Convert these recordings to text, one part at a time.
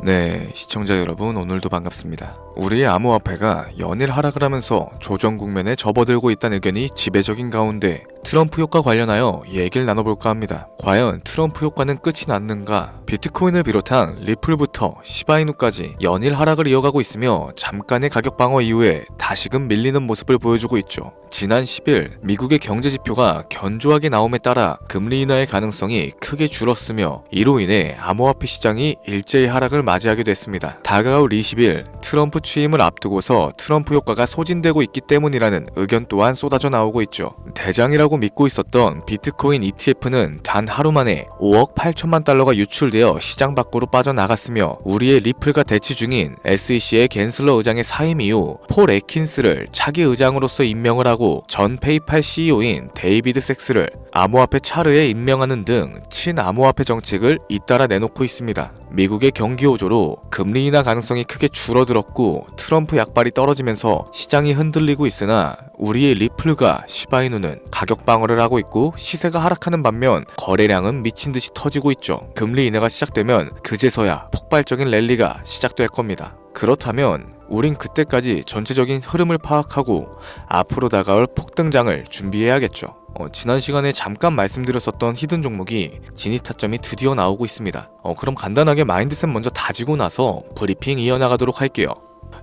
네, 시청자 여러분 오늘도 반갑습니다. 우리의 암호화폐가 연일 하락을 하면서 조정 국면에 접어들고 있다는 의견이 지배적인 가운데 트럼프 효과 관련하여 얘기를 나눠볼까 합니다. 과연 트럼프 효과는 끝이 났는가? 비트코인을 비롯한 리플부터 시바이누까지 연일 하락을 이어가고 있으며 잠깐의 가격 방어 이후에 다시금 밀리는 모습을 보여주고 있죠. 지난 10일 미국의 경제지표가 견조하게 나옴에 따라 금리 인하의 가능성이 크게 줄었으며 이로 인해 암호화폐 시장이 일제히 하락을 맞이하게 됐습니다. 다가올 20일 트럼프 취임을 앞두고서 트럼프 효과가 소진되고 있기 때문이라는 의견 또한 쏟아져 나오고 있죠. 대장이라고 믿고 있었던 비트코인 ETF는 단 하루 만에 5억 8천만 달러가 유출되어 시장 밖으로 빠져나갔으며 우리의 리플과 대치 중인 SEC의 갠슬러 의장의 사임 이후 폴 애킨스를 차기 의장으로서 임명을 하고 전 페이팔 CEO인 데이비드 섹스를 암호화폐 차르에 임명하는 등 친암호화폐 정책을 잇따라 내놓고 있습니다. 미국의 경기 호조로 금리 인하 가능성이 크게 줄어들었고 트럼프 약발이 떨어지면서 시장이 흔들리고 있으나 우리의 리플과 시바이누는 가격 방어를 하고 있고 시세가 하락하는 반면 거래량은 미친듯이 터지고 있죠. 금리 인하가 시작되면 그제서야 폭발적인 랠리가 시작될 겁니다. 그렇다면 우린 그때까지 전체적인 흐름을 파악하고 앞으로 다가올 폭등장을 준비해야겠죠. 지난 시간에 잠깐 말씀드렸었던 히든 종목이 진입 타점이 드디어 나오고 있습니다. 그럼 간단하게 마인드셋 먼저 다지고 나서 브리핑 이어나가도록 할게요.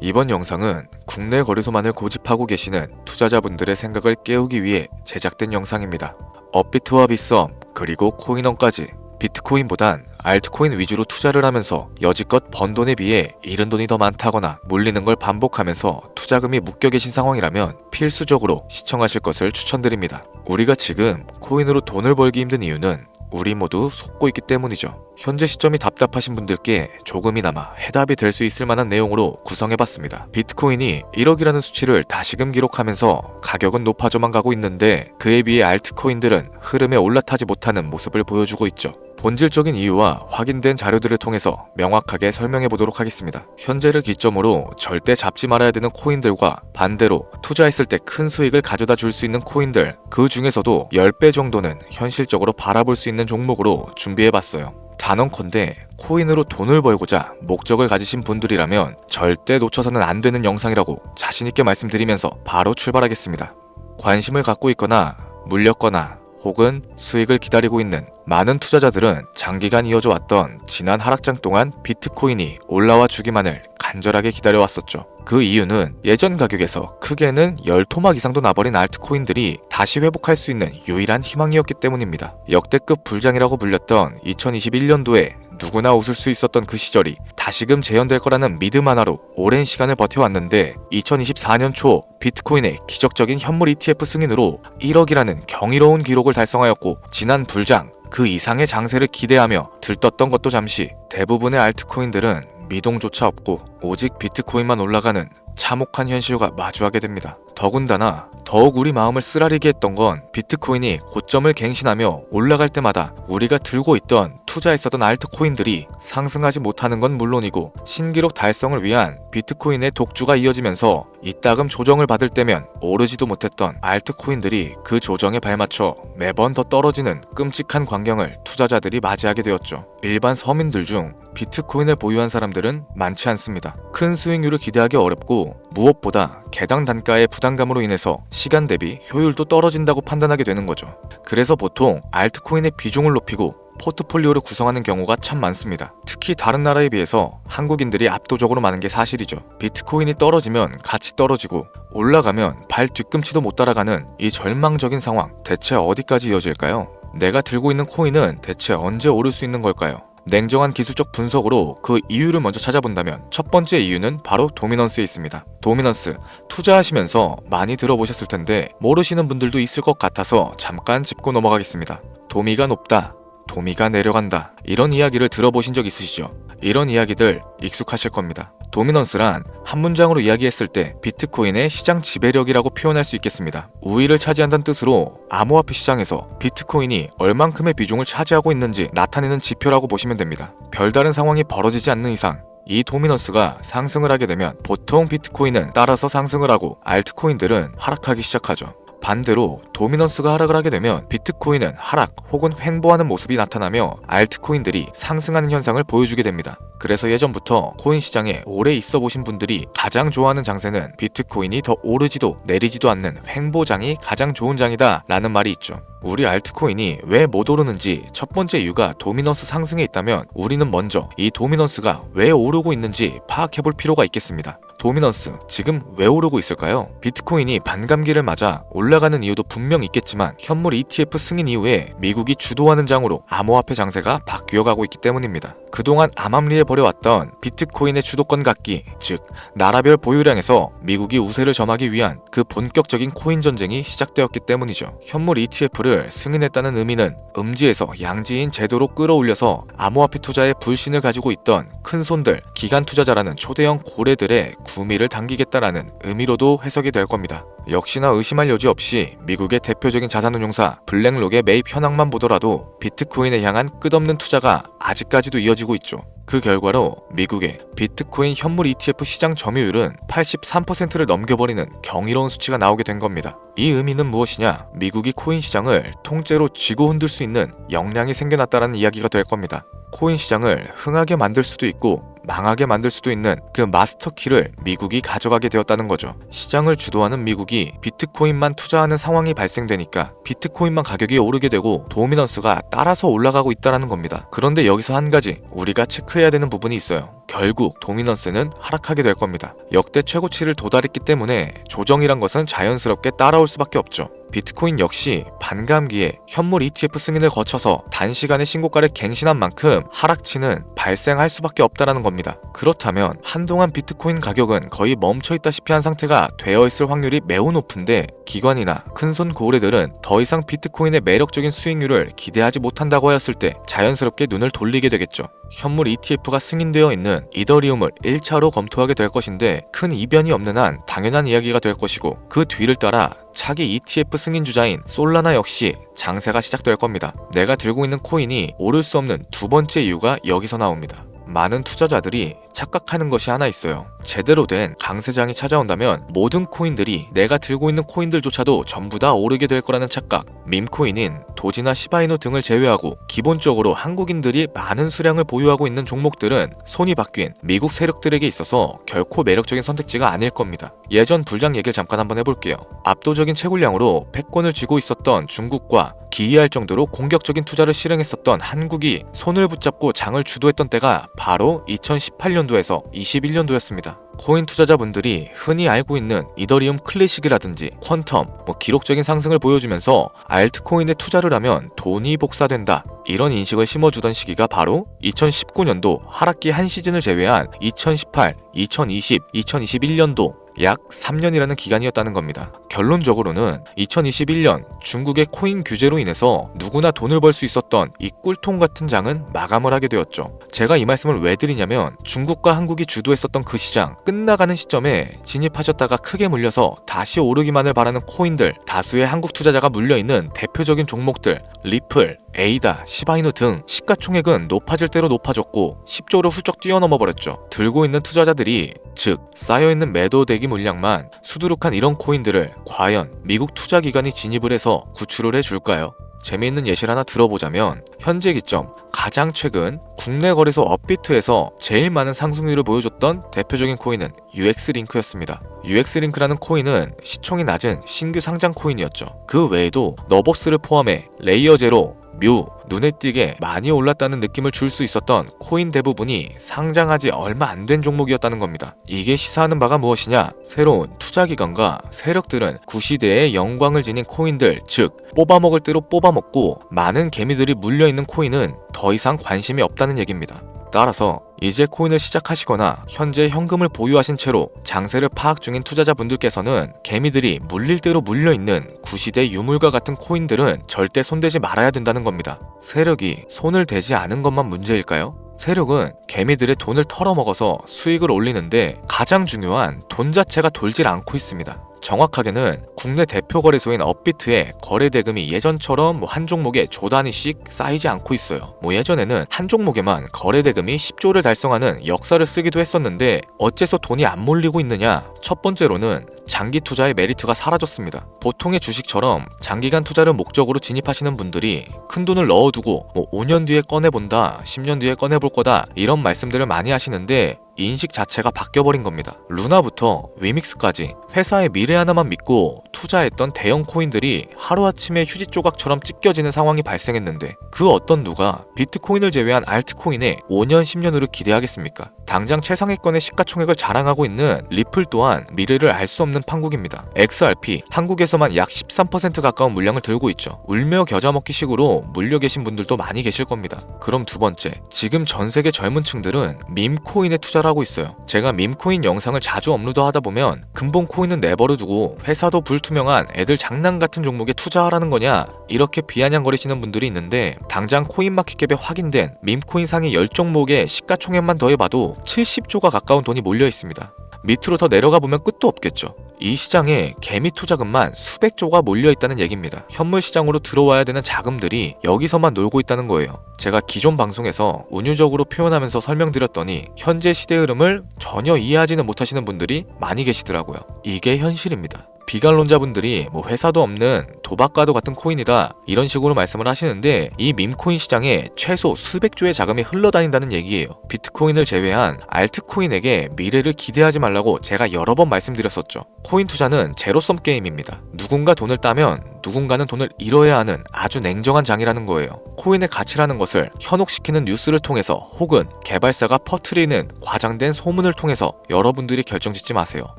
이번 영상은 국내 거래소만을 고집하고 계시는 투자자분들의 생각을 깨우기 위해 제작된 영상입니다. 업비트와 빗썸 그리고 코인원까지 비트코인보단 알트코인 위주로 투자를 하면서 여지껏 번 돈에 비해 잃은 돈이 더 많다거나 물리는 걸 반복하면서 투자금이 묶여 계신 상황이라면 필수적으로 시청하실 것을 추천드립니다. 우리가 지금 코인으로 돈을 벌기 힘든 이유는 우리 모두 속고 있기 때문이죠. 현재 시점이 답답하신 분들께 조금이나마 해답이 될 수 있을 만한 내용으로 구성해봤습니다. 비트코인이 1억이라는 수치를 다시금 기록하면서 가격은 높아져만 가고 있는데 그에 비해 알트코인들은 흐름에 올라타지 못하는 모습을 보여주고 있죠. 본질적인 이유와 확인된 자료들을 통해서 명확하게 설명해 보도록 하겠습니다. 현재를 기점으로 절대 잡지 말아야 되는 코인들과 반대로 투자했을 때 큰 수익을 가져다 줄 수 있는 코인들, 그 중에서도 10배 정도는 현실적으로 바라볼 수 있는 종목으로 준비해 봤어요. 단언컨대 코인으로 돈을 벌고자 목적을 가지신 분들이라면 절대 놓쳐서는 안 되는 영상이라고 자신있게 말씀드리면서 바로 출발하겠습니다. 관심을 갖고 있거나 물렸거나 혹은 수익을 기다리고 있는 많은 투자자들은 장기간 이어져 왔던 지난 하락장 동안 비트코인이 올라와 주기만을 간절하게 기다려왔었죠. 그 이유는 예전 가격에서 크게는 10토막 이상도 나버린 알트코인들이 다시 회복할 수 있는 유일한 희망이었기 때문입니다. 역대급 불장이라고 불렸던 2021년도에 누구나 웃을 수 있었던 그 시절이 다시금 재현될 거라는 믿음 하나로 오랜 시간을 버텨왔는데 2024년 초 비트코인의 기적적인 현물 ETF 승인으로 1억이라는 경이로운 기록을 달성하였고 지난 불장 그 이상의 장세를 기대하며 들떴던 것도 잠시 대부분의 알트코인들은 미동조차 없고 오직 비트코인만 올라가는 참혹한 현실과 마주하게 됩니다. 더군다나 더욱 우리 마음을 쓰라리게 했던 건 비트코인이 고점을 갱신하며 올라갈 때마다 우리가 들고 있던 투자했었던 알트코인들이 상승하지 못하는 건 물론이고 신기록 달성을 위한 비트코인의 독주가 이어지면서 이따금 조정을 받을 때면 오르지도 못했던 알트코인들이 그 조정에 발맞춰 매번 더 떨어지는 끔찍한 광경을 투자자들이 맞이하게 되었죠. 일반 서민들 중 비트코인을 보유한 사람들은 많지 않습니다. 큰 수익률을 기대하기 어렵고 무엇보다 개당 단가의 부담감으로 인해서 시간 대비 효율도 떨어진다고 판단하게 되는 거죠. 그래서 보통 알트코인의 비중을 높이고 포트폴리오를 구성하는 경우가 참 많습니다. 특히 다른 나라에 비해서 한국인들이 압도적으로 많은 게 사실이죠. 비트코인이 떨어지면 같이 떨어지고 올라가면 발 뒤꿈치도 못 따라가는 이 절망적인 상황, 대체 어디까지 이어질까요? 내가 들고 있는 코인은 대체 언제 오를 수 있는 걸까요? 냉정한 기술적 분석으로 그 이유를 먼저 찾아본다면 첫 번째 이유는 바로 도미넌스에 있습니다. 도미넌스, 투자하시면서 많이 들어보셨을 텐데 모르시는 분들도 있을 것 같아서 잠깐 짚고 넘어가겠습니다. 도미가 높다, 도미가 내려간다, 이런 이야기를 들어보신 적 있으시죠? 이런 이야기들 익숙하실 겁니다. 도미넌스란 한 문장으로 이야기했을 때 비트코인의 시장 지배력이라고 표현할 수 있겠습니다. 우위를 차지한다는 뜻으로 암호화폐 시장에서 비트코인이 얼만큼의 비중을 차지하고 있는지 나타내는 지표라고 보시면 됩니다. 별다른 상황이 벌어지지 않는 이상 이 도미넌스가 상승을 하게 되면 보통 비트코인은 따라서 상승을 하고 알트코인들은 하락하기 시작하죠. 반대로 도미넌스가 하락을 하게 되면 비트코인은 하락 혹은 횡보하는 모습이 나타나며 알트코인들이 상승하는 현상을 보여주게 됩니다. 그래서 예전부터 코인 시장에 오래 있어 보신 분들이 가장 좋아하는 장세는 비트코인이 더 오르지도 내리지도 않는 횡보장이 가장 좋은 장이다 라는 말이 있죠. 우리 알트코인이 왜 못 오르는지 첫 번째 이유가 도미넌스 상승에 있다면 우리는 먼저 이 도미넌스가 왜 오르고 있는지 파악해 볼 필요가 있겠습니다. 도미넌스, 지금 왜 오르고 있을까요? 비트코인이 반감기를 맞아 올라가는 이유도 분명 있겠지만 현물 ETF 승인 이후에 미국이 주도하는 장으로 암호화폐 장세가 바뀌어가고 있기 때문입니다. 그동안 암암리에 벌여왔던 비트코인의 주도권 갖기, 즉 나라별 보유량에서 미국이 우세를 점하기 위한 그 본격적인 코인 전쟁이 시작되었기 때문이죠. 현물 ETF를 승인했다는 의미는 음지에서 양지인 제도로 끌어올려서 암호화폐 투자에 불신을 가지고 있던 큰손들, 기관 투자자라는 초대형 고래들의 구미를 당기겠다라는 의미로도 해석이 될 겁니다. 역시나 의심할 여지 없이 미국의 대표적인 자산운용사 블랙록의 매입 현황만 보더라도 비트코인에 향한 끝없는 투자가 아직까지도 이어지고 있죠. 그 결과로 미국의 비트코인 현물 ETF 시장 점유율은 83%를 넘겨버리는 경이로운 수치가 나오게 된 겁니다. 이 의미는 무엇이냐? 미국이 코인 시장을 통째로 쥐고 흔들 수 있는 역량이 생겨났다는 이야기가 될 겁니다. 코인 시장을 흥하게 만들 수도 있고 망하게 만들 수도 있는 그 마스터키를 미국이 가져가게 되었다는 거죠. 시장을 주도하는 미국이 비트코인만 투자하는 상황이 발생되니까 비트코인만 가격이 오르게 되고 도미넌스가 따라서 올라가고 있다는 겁니다. 그런데 여기서 한 가지 우리가 체크해야 되는 부분이 있어요. 결국 도미넌스는 하락하게 될 겁니다. 역대 최고치를 도달했기 때문에 조정이란 것은 자연스럽게 따라올 수밖에 없죠. 비트코인 역시 반감기에 현물 ETF 승인을 거쳐서 단시간에 신고가를 갱신한 만큼 하락치는 발생할 수밖에 없다는 겁니다. 그렇다면 한동안 비트코인 가격은 거의 멈춰있다시피 한 상태가 되어 있을 확률이 매우 높은데 기관이나 큰손 고래들은 더 이상 비트코인의 매력적인 수익률을 기대하지 못한다고 하였을 때 자연스럽게 눈을 돌리게 되겠죠. 현물 ETF가 승인되어 있는 이더리움을 1차로 검토하게 될 것인데 큰 이변이 없는 한 당연한 이야기가 될 것이고 그 뒤를 따라 차기 ETF 승인 주자인 솔라나 역시 장세가 시작될 겁니다. 내가 들고 있는 코인이 오를 수 없는 두 번째 이유가 여기서 나옵니다. 많은 투자자들이 착각하는 것이 하나 있어요. 제대로 된 강세장이 찾아온다면 모든 코인들이 내가 들고 있는 코인들조차도 전부 다 오르게 될 거라는 착각. 밈코인인 도지나 시바이누 등을 제외하고 기본적으로 한국인들이 많은 수량을 보유하고 있는 종목들은 손이 바뀐 미국 세력들에게 있어서 결코 매력적인 선택지가 아닐 겁니다. 예전 불장 얘기를 잠깐 한번 해볼게요. 압도적인 채굴량으로 패권을 쥐고 있었던 중국과 기이할 정도로 공격적인 투자를 실행했었던 한국이 손을 붙잡고 장을 주도했던 때가 바로 2018년도에서 21년도였습니다. 코인 투자자분들이 흔히 알고 있는 이더리움 클래식이라든지 퀀텀, 기록적인 상승을 보여주면서 알트코인에 투자를 하면 돈이 복사된다, 이런 인식을 심어주던 시기가 바로 2019년도 하락기 한 시즌을 제외한 2018, 2020, 2021년도 약 3년이라는 기간이었다는 겁니다. 결론적으로는 2021년 중국의 코인 규제로 인해서 누구나 돈을 벌 수 있었던 이 꿀통 같은 장은 마감을 하게 되었죠. 제가 이 말씀을 왜 드리냐면 중국과 한국이 주도했었던 그 시장 끝나가는 시점에 진입하셨다가 크게 물려서 다시 오르기만을 바라는 코인들, 다수의 한국 투자자가 물려있는 대표적인 종목들 리플, 에이다, 시바이누 등 시가총액은 높아질 대로 높아졌고 10조를 훌쩍 뛰어넘어 버렸죠. 들고 있는 투자자들이, 즉 쌓여있는 매도 대기 물량만 수두룩한 이런 코인들을 과연 미국 투자기관이 진입을 해서 구출을 해줄까요? 재미있는 예시를 하나 들어보자면 현재 기점 가장 최근 국내 거래소 업비트에서 제일 많은 상승률을 보여줬던 대표적인 코인은 UX링크였습니다. UX링크라는 코인은 시총이 낮은 신규 상장 코인이었죠. 그 외에도 너버스를 포함해 레이어 제로, 뮤, 눈에 띄게 많이 올랐다는 느낌을 줄 수 있었던 코인 대부분이 상장하지 얼마 안 된 종목이었다는 겁니다. 이게 시사하는 바가 무엇이냐? 새로운 투자기관과 세력들은 구시대의 영광을 지닌 코인들, 즉 뽑아먹을 대로 뽑아먹고 많은 개미들이 물려있는 코인은 더 이상 관심이 없다는 얘기입니다. 따라서 이제 코인을 시작하시거나 현재 현금을 보유하신 채로 장세를 파악 중인 투자자분들께서는 개미들이 물릴 대로 물려있는 구시대 유물과 같은 코인들은 절대 손대지 말아야 된다는 겁니다. 세력이 손을 대지 않은 것만 문제일까요? 세력은 개미들의 돈을 털어먹어서 수익을 올리는데 가장 중요한 돈 자체가 돌질 않고 있습니다. 정확하게는 국내 대표 거래소인 업비트의 거래 대금이 예전처럼 한 종목에 조 단위씩 쌓이지 않고 있어요. 예전에는 한 종목에만 거래 대금이 10조를 달성하는 역사를 쓰기도 했었는데 어째서 돈이 안 몰리고 있느냐? 첫 번째로는 장기 투자의 메리트가 사라졌습니다. 보통의 주식처럼 장기간 투자를 목적으로 진입하시는 분들이 큰 돈을 넣어두고 5년 뒤에 꺼내본다, 10년 뒤에 꺼내볼 거다 이런 말씀들을 많이 하시는데 인식 자체가 바뀌어버린 겁니다. 루나부터 위믹스까지 회사의 미래 하나만 믿고 투자했던 대형 코인들이 하루아침에 휴지 조각처럼 찢겨지는 상황이 발생했는데 그 어떤 누가 비트코인을 제외한 알트코인에 5년, 10년으로 기대하겠습니까? 당장 최상위권의 시가총액을 자랑하고 있는 리플 또한 미래를 알 수 없는 판국입니다. XRP, 한국에서만 약 13% 가까운 물량을 들고 있죠. 울며 겨자 먹기 식으로 물려 계신 분들도 많이 계실 겁니다. 그럼 두 번째, 지금 전 세계 젊은 층들은 밈코인에 투자를 하고 있어요. 제가 밈코인 영상을 자주 업로드하다 보면 근본 코인은 내버려 두고 회사도 불투명한 애들 장난 같은 종목에 투자하라는 거냐 이렇게 비아냥거리시는 분들이 있는데 당장 코인마켓캡에 확인된 밈코인 상위 10종목의 시가총액만 더해봐도 70조가 가까운 돈이 몰려 있습니다. 밑으로 더 내려가 보면 끝도 없겠죠. 이 시장에 개미 투자금만 수백 조가 몰려 있다는 얘기입니다. 현물 시장으로 들어와야 되는 자금들이 여기서만 놀고 있다는 거예요. 제가 기존 방송에서 운유적으로 표현하면서 설명드렸더니 현재 시대 흐름을 전혀 이해하지는 못하시는 분들이 많이 계시더라고요. 이게 현실입니다. 비관론자분들이 회사도 없는 도박과도 같은 코인이다 이런 식으로 말씀을 하시는데 이 밈코인 시장에 최소 수백 조의 자금이 흘러다닌다는 얘기예요. 비트코인을 제외한 알트코인에게 미래를 기대하지 말라고 제가 여러 번 말씀드렸었죠. 코인 투자는 제로섬 게임입니다. 누군가 돈을 따면 누군가는 돈을 잃어야 하는 아주 냉정한 장이라는 거예요. 코인의 가치라는 것을 현혹시키는 뉴스를 통해서 혹은 개발사가 퍼뜨리는 과장된 소문을 통해서 여러분들이 결정짓지 마세요.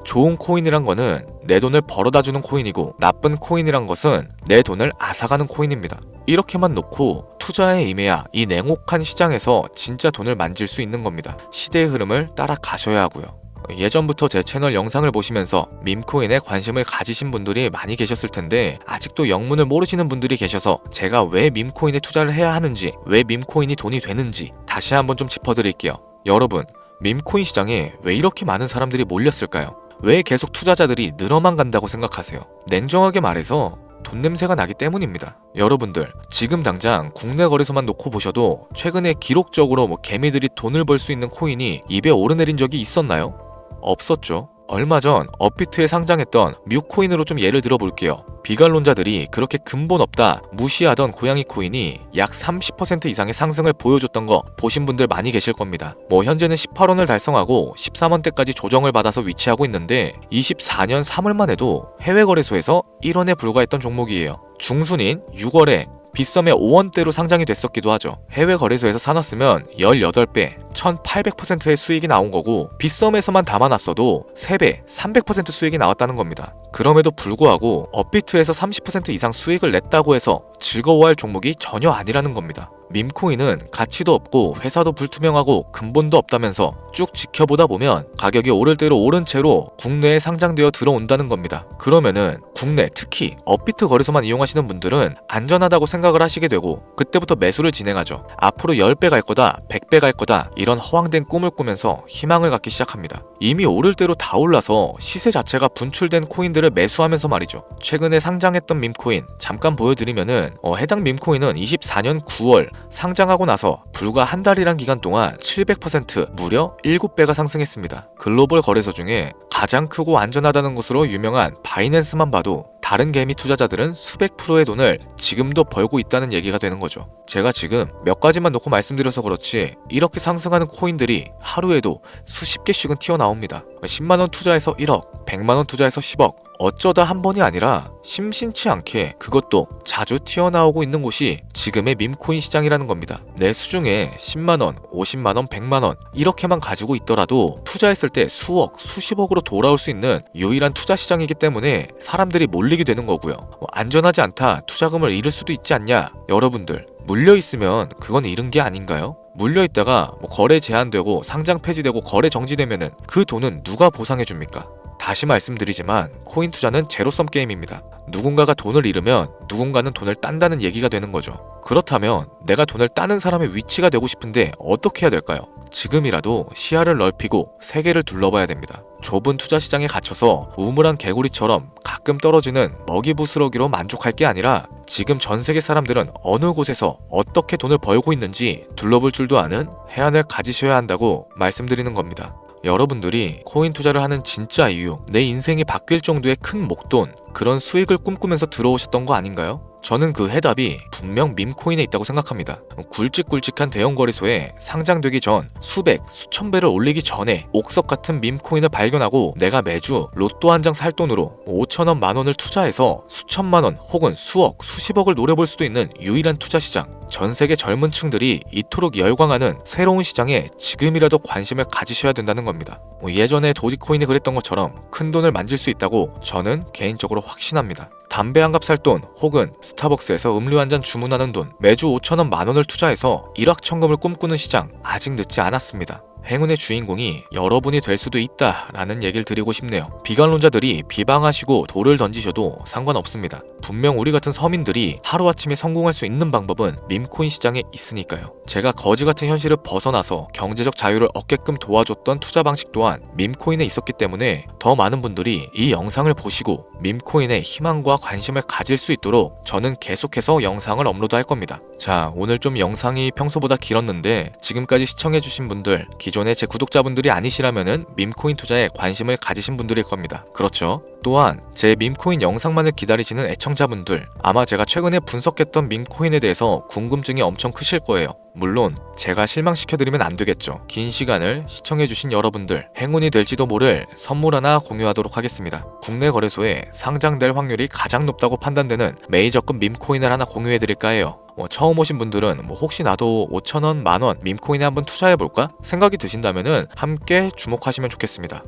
좋은 코인이란 거는 내 돈을 벌어다주는 코인이고 나쁜 코인이란 것은 내 돈을 앗아가는 코인입니다. 이렇게만 놓고 투자에 임해야 이 냉혹한 시장에서 진짜 돈을 만질 수 있는 겁니다. 시대의 흐름을 따라가셔야 하고요. 예전부터 제 채널 영상을 보시면서 밈코인에 관심을 가지신 분들이 많이 계셨을 텐데 아직도 영문을 모르시는 분들이 계셔서 제가 왜 밈코인에 투자를 해야 하는지, 왜 밈코인이 돈이 되는지 다시 한번 좀 짚어드릴게요. 여러분, 밈코인 시장에 왜 이렇게 많은 사람들이 몰렸을까요? 왜 계속 투자자들이 늘어만 간다고 생각하세요? 냉정하게 말해서 돈 냄새가 나기 때문입니다. 여러분들, 지금 당장 국내 거래소만 놓고 보셔도 최근에 기록적으로 개미들이 돈을 벌 수 있는 코인이 입에 오르내린 적이 있었나요? 없었죠. 얼마 전 업비트에 상장했던 뮤코인으로 좀 예를 들어볼게요. 비관론자들이 그렇게 근본 없다 무시하던 고양이 코인이 약 30% 이상의 상승을 보여줬던 거 보신 분들 많이 계실 겁니다. 현재는 18원을 달성하고 13원대까지 조정을 받아서 위치하고 있는데 24년 3월만 해도 해외 거래소에서 1원에 불과했던 종목이에요. 중순인 6월에 빗썸에 5원대로 상장이 됐었기도 하죠. 해외 거래소에서 사놨으면 18배, 1800%의 수익이 나온 거고 빗썸에서만 담아놨어도 3배, 300% 수익이 나왔다는 겁니다. 그럼에도 불구하고 업비트에서 30% 이상 수익을 냈다고 해서 즐거워할 종목이 전혀 아니라는 겁니다. 밈코인은 가치도 없고 회사도 불투명하고 근본도 없다면서 쭉 지켜보다 보면 가격이 오를 대로 오른 채로 국내에 상장되어 들어온다는 겁니다. 그러면은 국내 특히 업비트 거래소만 이용하시는 분들은 안전하다고 생각을 하시게 되고 그때부터 매수를 진행하죠. 앞으로 10배 갈 거다, 100배 갈 거다 이런 허황된 꿈을 꾸면서 희망을 갖기 시작합니다. 이미 오를 대로 다 올라서 시세 자체가 분출된 코인들을 매수하면서 말이죠. 최근에 상장했던 밈코인 잠깐 보여드리면은 해당 밈코인은 24년 9월 상장하고 나서 불과 한 달이란 기간 동안 700% 무려 7배가 상승했습니다. 글로벌 거래소 중에 가장 크고 안전하다는 것으로 유명한 바이낸스만 봐도 다른 개미 투자자들은 수백 프로의 돈을 지금도 벌고 있다는 얘기가 되는 거죠. 제가 지금 몇 가지만 놓고 말씀드려서 그렇지 이렇게 상승하는 코인들이 하루에도 수십 개씩은 튀어나옵니다. 10만원 투자해서 1억, 100만원 투자해서 10억 어쩌다 한 번이 아니라 심심치 않게 그것도 자주 튀어나오고 있는 곳이 지금의 밈코인 시장이라는 겁니다. 내 수중에 10만원, 50만원, 100만원 이렇게만 가지고 있더라도 투자했을 때 수억, 수십억으로 돌아올 수 있는 유일한 투자 시장이기 때문에 사람들이 몰리게 되는 거고요. 안전하지 않다, 투자금을 잃을 수도 있지 않냐? 여러분들, 물려있으면 그건 잃은 게 아닌가요? 물려있다가 거래 제한되고 상장 폐지되고 거래 정지되면은 그 돈은 누가 보상해줍니까? 다시 말씀드리지만 코인 투자는 제로섬 게임입니다. 누군가가 돈을 잃으면 누군가는 돈을 딴다는 얘기가 되는 거죠. 그렇다면 내가 돈을 따는 사람의 위치가 되고 싶은데 어떻게 해야 될까요? 지금이라도 시야를 넓히고 세계를 둘러봐야 됩니다. 좁은 투자 시장에 갇혀서 우물안 개구리처럼 가끔 떨어지는 먹이 부스러기로 만족할 게 아니라 지금 전 세계 사람들은 어느 곳에서 어떻게 돈을 벌고 있는지 둘러볼 줄도 아는 해안을 가지셔야 한다고 말씀드리는 겁니다. 여러분들이 코인 투자를 하는 진짜 이유, 내 인생이 바뀔 정도의 큰 목돈, 그런 수익을 꿈꾸면서 들어오셨던 거 아닌가요? 저는 그 해답이 분명 밈코인에 있다고 생각합니다. 굵직굵직한 대형 거래소에 상장되기 전 수백, 수천 배를 올리기 전에 옥석 같은 밈코인을 발견하고 내가 매주 로또 한 장 살 돈으로 5천원, 만원을 투자해서 수천만원 혹은 수억, 수십억을 노려볼 수도 있는 유일한 투자 시장. 전 세계 젊은 층들이 이토록 열광하는 새로운 시장에 지금이라도 관심을 가지셔야 된다는 겁니다. 예전에 도지코인이 그랬던 것처럼 큰 돈을 만질 수 있다고 저는 개인적으로 확신합니다. 담배 한 갑 살 돈 혹은 스타벅스에서 음료 한 잔 주문하는 돈, 매주 5천원, 만원을 투자해서 일확천금을 꿈꾸는 시장, 아직 늦지 않았습니다. 행운의 주인공이 여러분이 될 수도 있다라는 얘기를 드리고 싶네요. 비관론자들이 비방하시고 돌을 던지셔도 상관없습니다. 분명 우리 같은 서민들이 하루아침에 성공할 수 있는 방법은 밈코인 시장에 있으니까요. 제가 거지 같은 현실을 벗어나서 경제적 자유를 얻게끔 도와줬던 투자 방식 또한 밈코인에 있었기 때문에 더 많은 분들이 이 영상을 보시고 밈코인에 희망과 관심을 가질 수 있도록 저는 계속해서 영상을 업로드할 겁니다. 자, 오늘 좀 영상이 평소보다 길었는데 지금까지 시청해주신 분들, 기존의 제 구독자분들이 아니시라면은 밈코인 투자에 관심을 가지신 분들일 겁니다. 그렇죠? 또한 제 밈코인 영상만을 기다리시는 애청자분들, 아마 제가 최근에 분석했던 밈코인에 대해서 궁금증이 엄청 크실 거예요. 물론 제가 실망시켜드리면 안 되겠죠. 긴 시간을 시청해주신 여러분들, 행운이 될지도 모를 선물 하나 공유하도록 하겠습니다. 국내 거래소에 상장될 확률이 가장 높다고 판단되는 메이저급 밈코인을 하나 공유해드릴까 해요. 처음 오신 분들은 혹시 나도 5천원, 만원 밈코인에 한번 투자해볼까? 생각이 드신다면은 함께 주목하시면 좋겠습니다.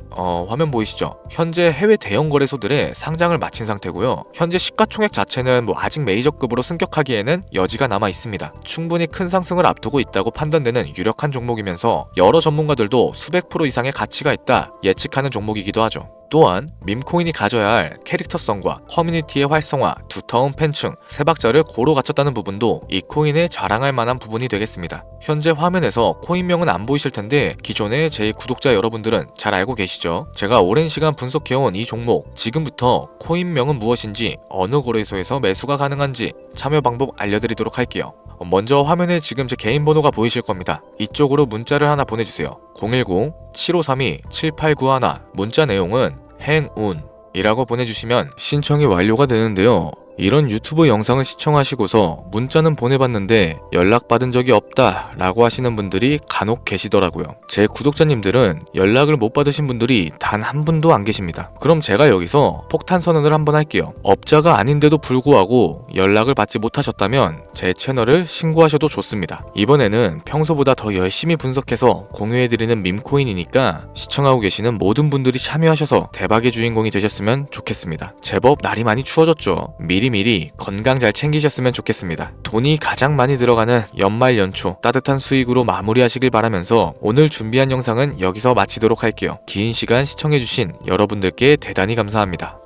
화면 보이시죠? 현재 해외 대형 거래소들의 상장을 마친 상태고요. 현재 시가총액 자체는 아직 메이저급으로 승격하기에는 여지가 남아 있습니다. 충분히 큰 상승을 앞두고 있다고 판단되는 유력한 종목이면서 여러 전문가들도 수백 프로 이상의 가치가 있다 예측하는 종목이기도 하죠. 또한 밈코인이 가져야 할 캐릭터성과 커뮤니티의 활성화, 두터운 팬층, 세 박자를 고루 갖췄다는 부분도 이 코인에 자랑할 만한 부분이 되겠습니다. 현재 화면에서 코인명은 안 보이실 텐데 기존의 제 구독자 여러분들은 잘 알고 계시죠? 제가 오랜 시간 분석해온 이 종목, 지금부터 코인명은 무엇인지, 어느 거래소에서 매수가 가능한지 참여 방법 알려드리도록 할게요. 먼저 화면에 지금 제 개인 번호가 보이실 겁니다. 이쪽으로 문자를 하나 보내주세요. 010-7532-7891. 문자 내용은 행운이라고 보내주시면 신청이 완료가 되는데요. 이런 유튜브 영상을 시청하시고서 문자는 보내봤는데 연락받은 적이 없다 라고 하시는 분들이 간혹 계시더라고요. 제 구독자님들은 연락을 못 받으신 분들이 단 한 분도 안 계십니다. 그럼 제가 여기서 폭탄 선언을 한번 할게요. 업자가 아닌데도 불구하고 연락을 받지 못하셨다면 제 채널을 신고하셔도 좋습니다. 이번에는 평소보다 더 열심히 분석해서 공유해드리는 밈코인이니까 시청하고 계시는 모든 분들이 참여하셔서 대박의 주인공이 되셨으면 좋겠습니다. 제법 날이 많이 추워졌죠. 미리 건강 잘 챙기셨으면 좋겠습니다. 돈이 가장 많이 들어가는 연말 연초 따뜻한 수익으로 마무리하시길 바라면서 오늘 준비한 영상은 여기서 마치도록 할게요. 긴 시간 시청해주신 여러분들께 대단히 감사합니다.